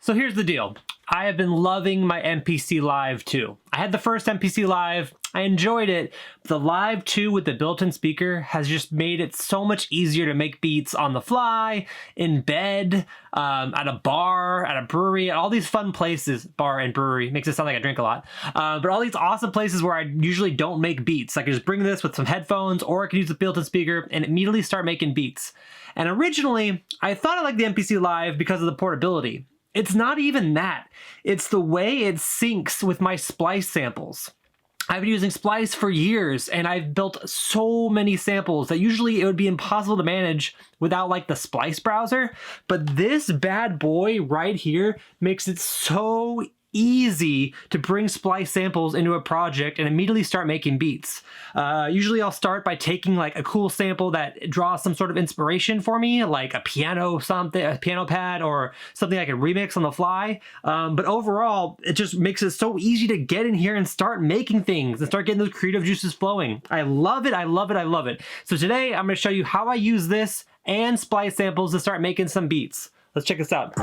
So here's the deal. I have been loving my MPC Live 2. I had the first MPC Live, I enjoyed it. The Live 2 with the built-in speaker has just made it so much easier to make beats on the fly, in bed, at a bar, at a brewery, at all these fun places. Bar and brewery makes it sound like I drink a lot. But all these awesome places where I usually don't make beats. I can just bring this with some headphones, or I can use the built-in speaker and immediately start making beats. And originally, I thought I liked the MPC Live because of the portability. It's not even that. It's the way it syncs with my Splice samples. I've been using Splice for years, and I've built so many samples that usually it would be impossible to manage without like the Splice browser. But this bad boy right here makes it so easy to bring Splice samples into a project and immediately start making beats. Usually I'll start by taking like a cool sample that draws some sort of inspiration for me, like a piano pad or something I can remix on the fly. But overall, it just makes it so easy to get in here and start making things and start getting those creative juices flowing. I love it, I love it, I love it. So today I'm gonna show you how I use this and Splice samples to start making some beats. Let's check this out.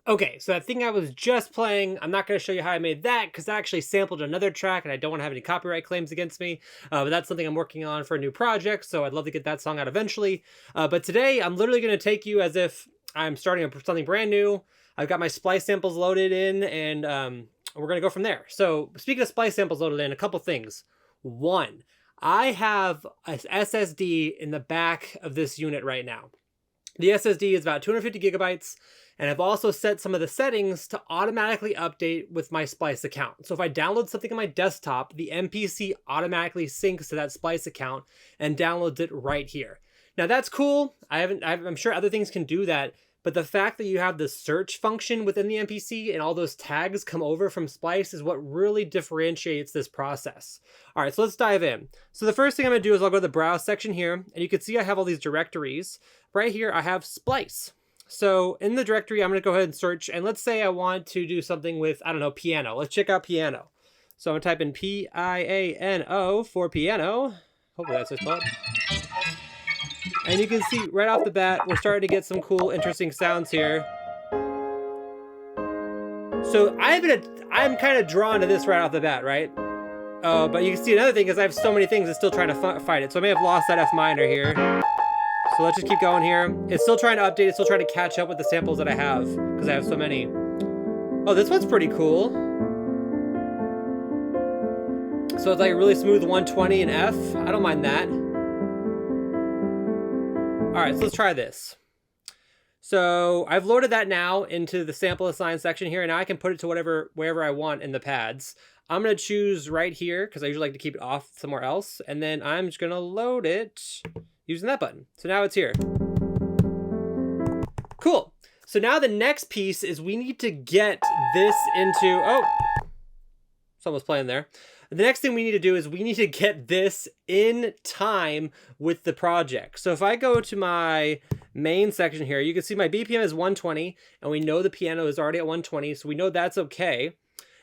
Okay, so that thing I was just playing, I'm not going to show you how I made that because I actually sampled another track and I don't want to have any copyright claims against me. But that's something I'm working on for a new project, so I'd love to get that song out eventually. But today, I'm literally going to take you as if I'm starting something brand new. I've got my Splice samples loaded in, and we're going to go from there. So speaking of Splice samples loaded in, a couple things. One, I have a SSD in the back of this unit right now. The SSD is about 250 gigabytes, and I've also set some of the settings to automatically update with my Splice account. So if I download something on my desktop, the MPC automatically syncs to that Splice account and downloads it right here. Now that's cool. I'm sure other things can do that, but the fact that you have the search function within the MPC and all those tags come over from Splice is what really differentiates this process. All right, so let's dive in. So the first thing I'm gonna do is I'll go to the browse section here, and you can see I have all these directories. Right here, I have Splice. So in the directory, I'm gonna go ahead and search, and let's say I want to do something with, I don't know, piano. Let's check out piano. So I'm gonna type in P-I-A-N-O for piano. Hopefully that's what's called. And you can see right off the bat, we're starting to get some cool, interesting sounds here. So I'm kind of drawn to this right off the bat, right? But you can see another thing is I have so many things that's still trying to fight it. So I may have lost that F minor here. So let's just keep going here. It's still trying to update. It's still trying to catch up with the samples that I have because I have so many. Oh, this one's pretty cool. So it's like a really smooth 120 in F. I don't mind that. All right, so let's try this. So I've loaded that now into the sample assign section here, and now I can put it to wherever I want in the pads. I'm gonna choose right here because I usually like to keep it off somewhere else, and then I'm just gonna load it using that button. So now it's here. Cool. So now the next piece is we need to get this into, oh, someone's playing there. The next thing we need to do is we need to get this in time with the project. So if I go to my main section here, you can see my BPM is 120, and we know the piano is already at 120, so we know that's okay.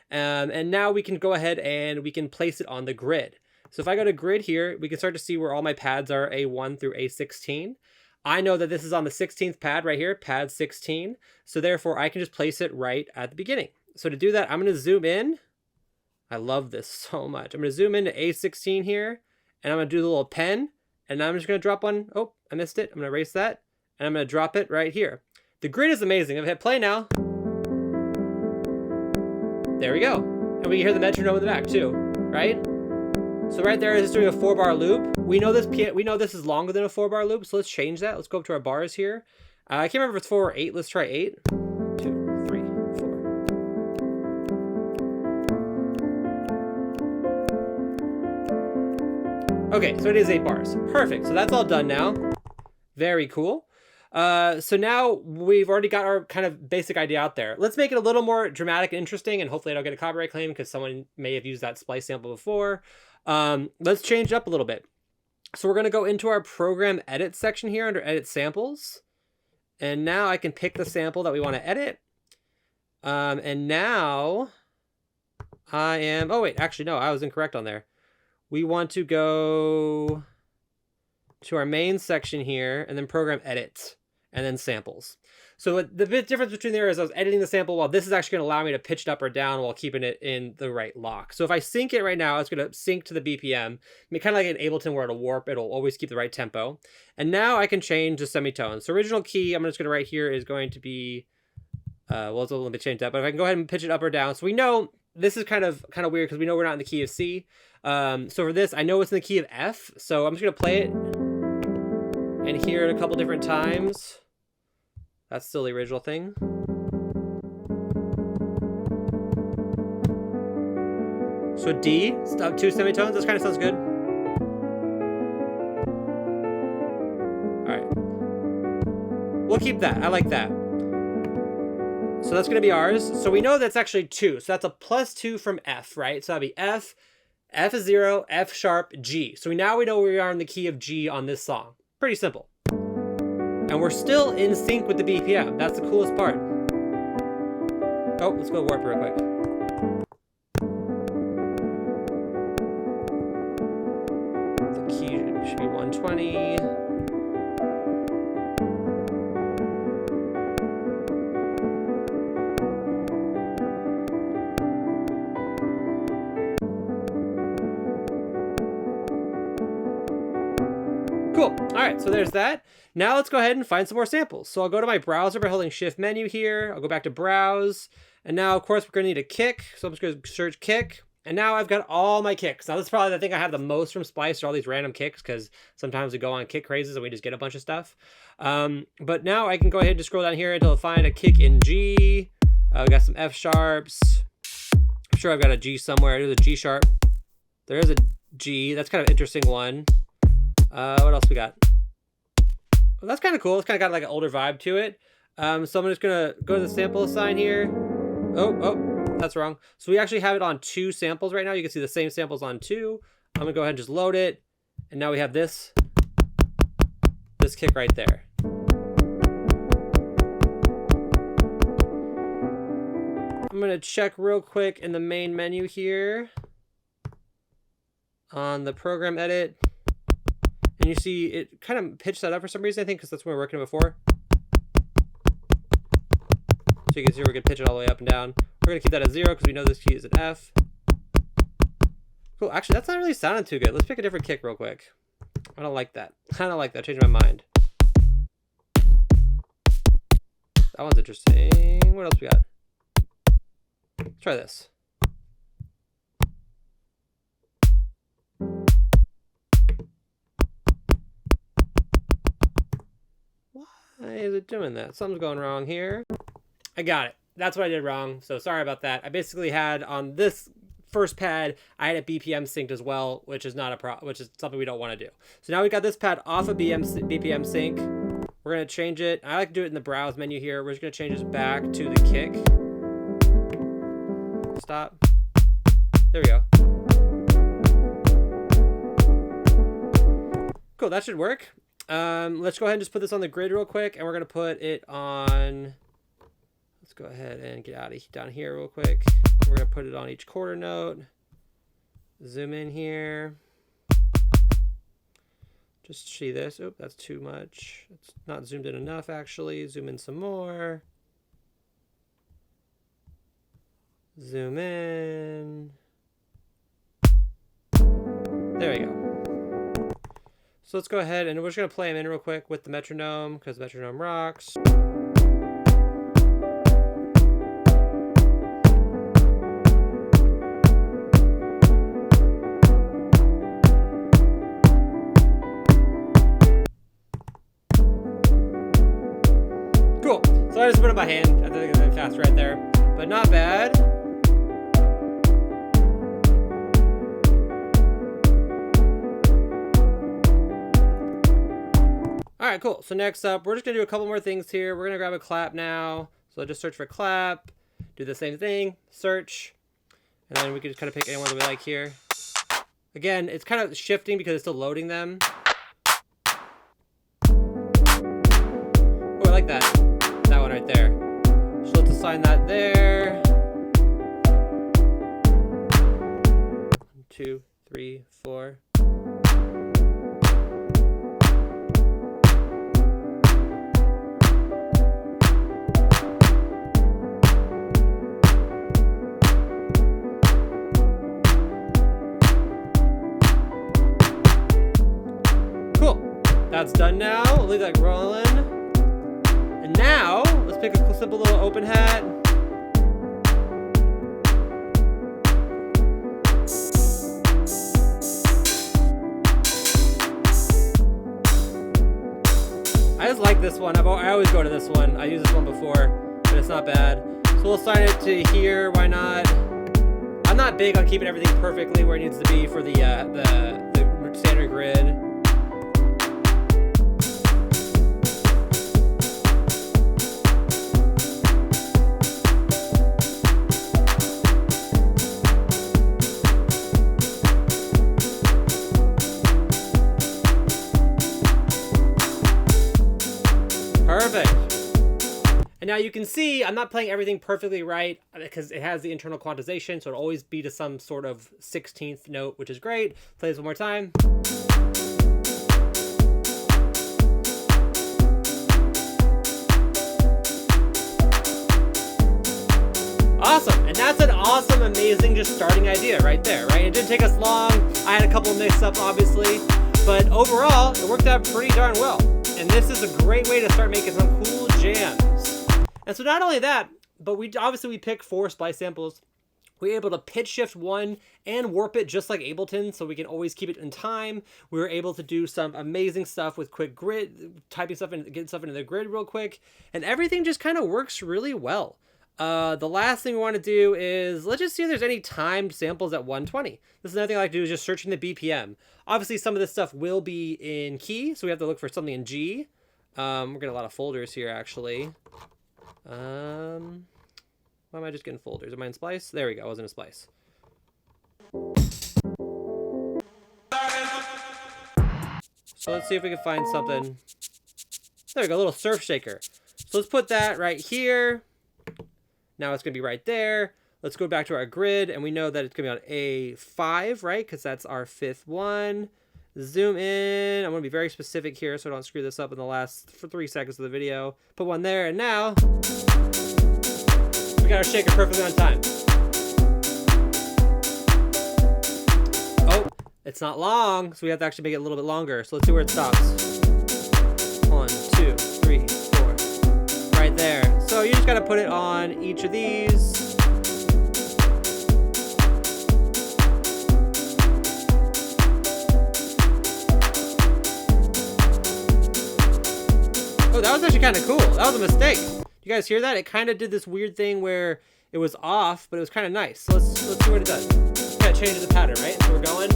And now we can go ahead and we can place it on the grid. So if I go to grid here, we can start to see where all my pads are, A1 through A16. I know that this is on the 16th pad right here, pad 16. So therefore I can just place it right at the beginning. So to do that, I'm gonna zoom in. I love this so much. I'm gonna zoom into A16 here, and I'm gonna do the little pen, and I'm just gonna drop one. Oh, I missed it. I'm gonna erase that, and I'm gonna drop it right here. The grid is amazing. I've hit play now. There we go. And we can hear the metronome in the back too, right? So right there is doing a 4-bar loop. We know this is longer than a 4-bar loop, so let's change that. Let's go up to our bars here. I can't remember if it's 4 or 8. Let's try 8. 2, 3, 4. Okay, so it is 8 bars. Perfect. So that's all done now. Very cool. So now we've already got our kind of basic idea out there. Let's make it a little more dramatic and interesting, and hopefully I don't get a copyright claim because someone may have used that Splice sample before. Let's change it up a little bit. So we're going to go into our program edit section here under edit samples. And now I can pick the sample that we want to edit. And now I am, oh wait, actually no, I was incorrect on there. we want to go to our main section here and then program edit and then samples. So the bit difference between there is I was editing the sample while this is actually going to allow me to pitch it up or down while keeping it in the right lock. So if I sync it right now, it's going to sync to the BPM. I mean, kind of like an Ableton where it'll warp. It'll always keep the right tempo. And now I can change the semitones. So original key, I'm just going to write here is going to be, well, it's a little bit changed up, but if I can go ahead and pitch it up or down. So we know this is kind of weird because we know we're not in the key of C. So for this, I know it's in the key of F. So I'm just going to play it and hear it a couple different times. That's still the original thing. So D, 2 semitones, this kind of sounds good. All right. We'll keep that, I like that. So that's gonna be ours. So we know that's actually 2, so that's a +2 from F, right? So that'd be F, F is 0, F sharp, G. So now we know where we are in the key of G on this song. Pretty simple. And we're still in sync with the BPM. That's the coolest part. Oh, let's go warp real quick. The key should be 120. Cool. All right, so there's that. Now let's go ahead and find some more samples. So I'll go to my browser by holding Shift menu here. I'll go back to browse. And now, of course, we're going to need a kick. So I'm just going to search kick. And now I've got all my kicks. Now this is probably the thing I have the most from Splice, are all these random kicks, because sometimes we go on kick crazes and we just get a bunch of stuff. But now I can go ahead and just scroll down here until I find a kick in G. We got some F sharps. I'm sure I've got a G somewhere. There's a G sharp. There is a G. That's kind of an interesting one. What else we got? Well, that's kind of cool. It's kind of got like an older vibe to it. So I'm just gonna go to the sample sign here. Oh, that's wrong. So we actually have it on 2 samples right now. You can see the same samples on 2. I'm gonna go ahead and just load it. And now we have this kick right there. I'm gonna check real quick in the main menu here on the program edit. And you see it kind of pitched that up for some reason, I think, because that's when we were working before. So you can see we're going to pitch it all the way up and down. We're going to keep that at 0 because we know this key is an F. Cool. Actually, that's not really sounding too good. Let's pick a different kick real quick. I don't like that. I don't like that. Changed my mind. That one's interesting. What else we got? Let's try this. Why is it doing that? Something's going wrong here. I got it. That's what I did wrong. So sorry about that. I basically had on this first pad, I had a BPM synced as well, which is not a which is something we don't want to do. So now we got this pad off of BPM sync. We're going to change it. I like to do it in the browse menu here. We're just going to change this back to the kick. Stop. There we go. Cool, that should work. Let's go ahead and just put this on the grid real quick, and we're going to put it on, let's go ahead and get out of down here real quick. We're going to put it on each quarter note. Zoom in here. Just see this. Oh, that's too much. It's not zoomed in enough, actually. Zoom in some more. Zoom in. There we go. So let's go ahead and we're just going to play them in real quick with the metronome because the metronome rocks. Cool. So I just put it in my hand. I think it's fast right there, but not bad. All right, cool. So next up, we're just gonna do a couple more things here. We're gonna grab a clap now. So just search for clap, do the same thing, search, and then we can just kind of pick anyone that we like here. Again, it's kind of shifting because it's still loading them. Oh, I like that. That one right there. So let's assign that there. 1, 2, 3, 4. That's done now. We'll leave that rolling. And now, let's pick a simple little open hat. I just like this one. I always go to this one. I used this one before, but it's not bad. So we'll assign it to here. Why not? I'm not big on keeping everything perfectly where it needs to be for the standard grid. Perfect. And now you can see I'm not playing everything perfectly right because it has the internal quantization, so it'll always be to some sort of 16th note, which is great. Play this one more time. Awesome. And that's an awesome, amazing, just starting idea right there, right? It didn't take us long. I had a couple of mix-ups, obviously, but overall, it worked out pretty darn well. And this is a great way to start making some cool jams. And so not only that, but we picked 4 Splice samples. We were able to pitch shift one and warp it just like Ableton, so we can always keep it in time. We were able to do some amazing stuff with quick grid, typing stuff in, getting stuff into the grid real quick, and everything just kind of works really well. The last thing we want to do is, let's just see if there's any timed samples at 120. This is another thing I like to do, is just searching the BPM. Obviously, some of this stuff will be in key, so we have to look for something in G. We're getting a lot of folders here, actually. Why am I just getting folders? Am I in Splice? There we go, I was in a Splice. So let's see if we can find something. There we go, a little surf shaker. So let's put that right here. Now it's going to be right there. Let's go back to our grid, and we know that it's going to be on A5, right? Because that's our 5th one. Zoom in. I'm going to be very specific here so I don't screw this up in the last 3 seconds of the video. Put one there, and now we got our shaker perfectly on time. Oh, it's not long, so we have to actually make it a little bit longer. So let's see where it stops. 1, 2, 3, 4. Right there. So you just got to put it on each of these. Oh, that was actually kind of cool. That was a mistake. You guys hear that? It kind of did this weird thing where it was off, but it was kind of nice. So let's see what it does. Kind of changes the pattern, right? So we're going.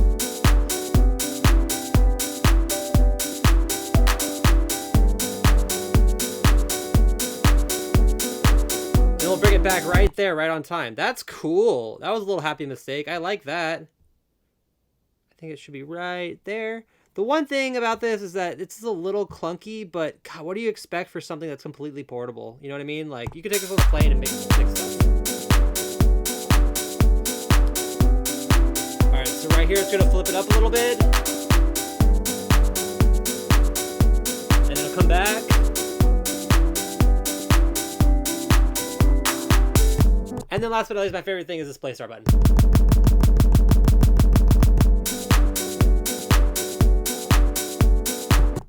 And we'll bring it back right there, right on time. That's cool. That was a little happy mistake. I like that. I think it should be right there. The one thing about this is that it's a little clunky, but God, what do you expect for something that's completely portable? You know what I mean? Like, you could take this on the plane and make stuff. All right, so right here, it's gonna flip it up a little bit. And it'll come back. And then last but not least, my favorite thing is this play start button.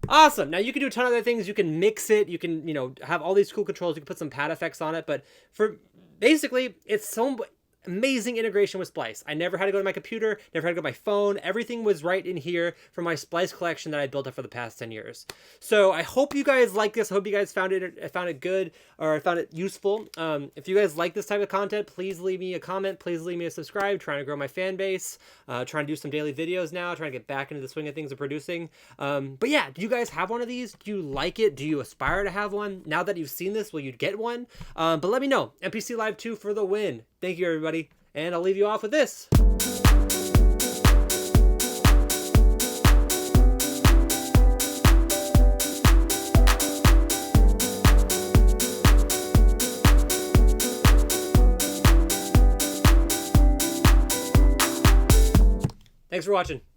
Awesome. Now you can do a ton of other things. You can mix it. You can, have all these cool controls. You can put some pad effects on it. But for basically, it's so amazing integration with Splice. I never had to go to my computer, never had to go to my phone. Everything was right in here for my Splice collection that I built up for the past 10 years. So I hope you guys like this. I hope you guys found it good, or found it useful. If you guys like this type of content, please leave me a comment. Please leave me a subscribe. Trying to grow my fan base. Trying to do some daily videos now. Trying to get back into the swing of things of producing. But yeah, do you guys have one of these? Do you like it? Do you aspire to have one? Now that you've seen this, will you get one? But let me know. MPC Live 2 for the win. Thank you, everybody. And I'll leave you off with this. Thanks. Thanks for watching.